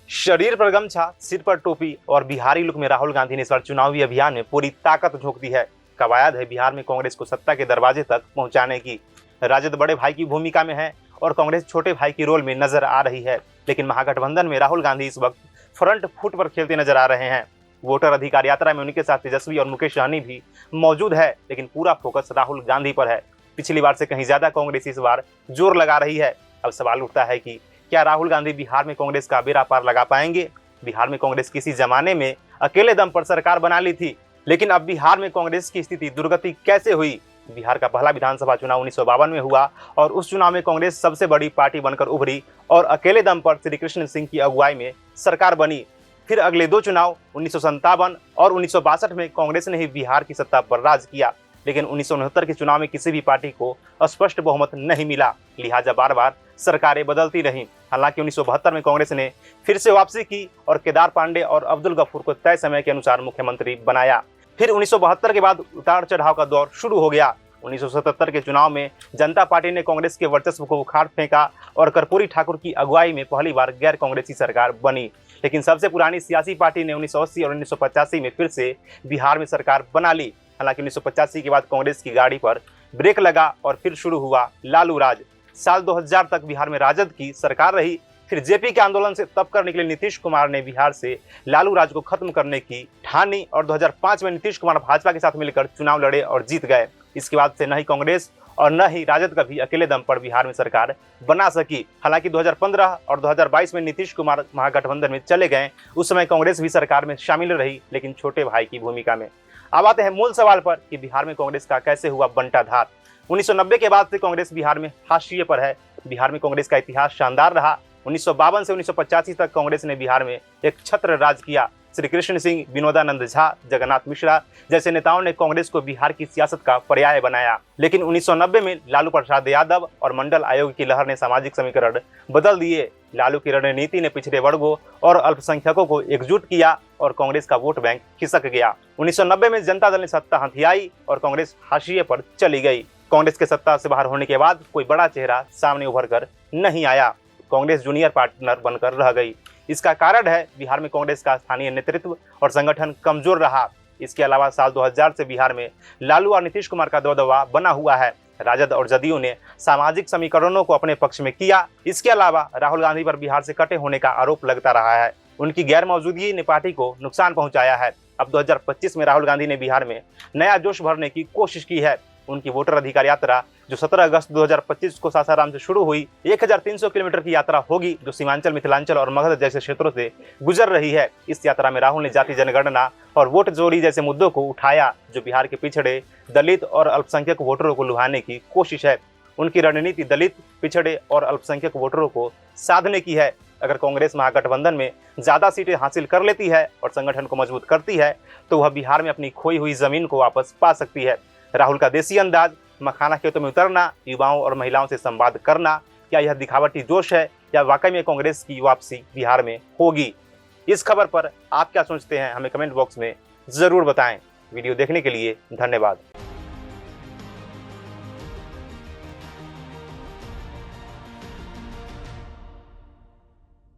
शरीर पर गमछा, सिर पर टोपी और बिहारी लुक में राहुल गांधी ने इस बार चुनावी अभियान में पूरी ताकत झोंक दी है। कवायद है बिहार में कांग्रेस को सत्ता के दरवाजे तक पहुंचाने की। राजद बड़े भाई की भूमिका में है और कांग्रेस छोटे भाई की रोल में नजर आ रही है। लेकिन महागठबंधन में राहुल गांधी इस वक्त फ्रंट फुट पर खेलते नजर आ रहे हैं। वोटर अधिकार यात्रा में उनके साथ तेजस्वी और मुकेश सहनी भी मौजूद है, लेकिन पूरा फोकस राहुल गांधी पर है। पिछली बार से कहीं ज्यादा कांग्रेस इस बार जोर लगा रही है। अब सवाल उठता है कि क्या राहुल गांधी बिहार में कांग्रेस का बेड़ा पार लगा पाएंगे? बिहार में कांग्रेस किसी जमाने में अकेले दम पर सरकार बना ली थी, लेकिन अब बिहार में कांग्रेस की स्थिति दुर्गति कैसे हुई? बिहार का पहला विधानसभा चुनाव 1952 में हुआ और उस चुनाव में कांग्रेस सबसे बड़ी पार्टी बनकर उभरी और अकेले दम पर श्री कृष्ण सिंह की अगुवाई में सरकार बनी। फिर अगले दो चुनाव 1957 और 1962 में कांग्रेस ने ही बिहार की सत्ता पर राज किया, लेकिन 1969 के चुनाव में किसी भी पार्टी को स्पष्ट बहुमत नहीं मिला, लिहाजा बार बार सरकारें बदलती रहीं। हालांकि 1972 में कांग्रेस ने फिर से वापसी की और केदार पांडे और अब्दुल गफूर को तय समय के अनुसार मुख्यमंत्री बनाया। फिर 1972 के बाद उतार चढ़ाव का दौर शुरू हो गया। 1977 के चुनाव में जनता पार्टी ने कांग्रेस के वर्चस्व को उखाड़ फेंका और कर्पूरी ठाकुर की अगुवाई में पहली बार गैर कांग्रेसी सरकार बनी। लेकिन सबसे पुरानी सियासी पार्टी ने 1980 और 1985 में फिर से बिहार में सरकार बना ली। हालांकि 1985 के बाद कांग्रेस की गाड़ी पर ब्रेक लगा और फिर शुरू हुआ लालू राज। साल 2000 तक बिहार में राजद की सरकार रही। फिर जेपी के आंदोलन से तब कर निकले नीतीश कुमार ने बिहार से लालू राज को खत्म करने की ठानी और 2005 में नीतीश कुमार भाजपा के साथ मिलकर चुनाव लड़े और जीत गए। इसके बाद से न ही कांग्रेस और न ही राजद कभी अकेले दम पर बिहार में सरकार बना सकी। हालांकि 2015 और 2022 में नीतीश कुमार महागठबंधन में चले गए। उस समय कांग्रेस भी सरकार में शामिल रही, लेकिन छोटे भाई की भूमिका में। अब आते हैं मूल सवाल पर कि बिहार में कांग्रेस का कैसे हुआ बंटाधार। 1990 के बाद से कांग्रेस बिहार में हाशिए पर है। बिहार में कांग्रेस का इतिहास शानदार रहा। 1952 से 1985 तक कांग्रेस ने बिहार में एक छत्र राज किया। श्री कृष्ण सिंह, विनोदानंद झा, जगन्नाथ मिश्रा जैसे नेताओं ने कांग्रेस को बिहार की सियासत का पर्याय बनाया। लेकिन 1990 में लालू प्रसाद यादव और मंडल आयोग की लहर ने सामाजिक समीकरण बदल दिए। लालू की रणनीति ने पिछड़े वर्गों और अल्पसंख्यकों को एकजुट किया और कांग्रेस का वोट बैंक खिसक गया। 1990 में जनता दल ने सत्ता हथियाई और कांग्रेस हाशिए पर चली गई। कांग्रेस के सत्ता से बाहर होने के बाद कोई बड़ा चेहरा सामने उभर कर नहीं आया। कांग्रेस जूनियर पार्टनर बनकर रह गई। इसका कारण है बिहार में कांग्रेस का स्थानीय नेतृत्व और संगठन कमजोर रहा। इसके अलावा साल 2000 से बिहार में लालू और नीतीश कुमार का दबदबा बना हुआ है। राजद और जदयू ने सामाजिक समीकरणों को अपने पक्ष में किया। इसके अलावा राहुल गांधी पर बिहार से कटे होने का आरोप लगता रहा है। उनकी गैर मौजूदगी ने पार्टी को नुकसान पहुंचाया है। अब 2025 में राहुल गांधी ने बिहार में नया जोश भरने की कोशिश की है। उनकी वोटर अधिकार यात्रा जो 17 अगस्त 2025 को सासाराम से शुरू हुई 1300 किलोमीटर की यात्रा होगी, जो सीमांचल, मिथिलांचल और मगध जैसे क्षेत्रों से गुजर रही है। इस यात्रा में राहुल ने जाति जनगणना और वोट चोरी जैसे मुद्दों को उठाया, जो बिहार के पिछड़े, दलित और अल्पसंख्यक वोटरों को लुभाने की कोशिश है। उनकी रणनीति दलित, पिछड़े और अल्पसंख्यक वोटरों को साधने की है। अगर कांग्रेस महागठबंधन में ज्यादा सीटें हासिल कर लेती है और संगठन को मजबूत करती है, तो वह बिहार में अपनी खोई हुई जमीन को वापस पा सकती है। राहुल का देसी अंदाज, मखाना खेतों में उतरना, युवाओं और महिलाओं से संवाद करना, क्या यह दिखावटी जोश है या वाकई में कांग्रेस की वापसी बिहार में होगी? इस खबर पर आप क्या सोचते हैं, हमें कमेंट बॉक्स में जरूर बताएं। वीडियो देखने के लिए धन्यवाद।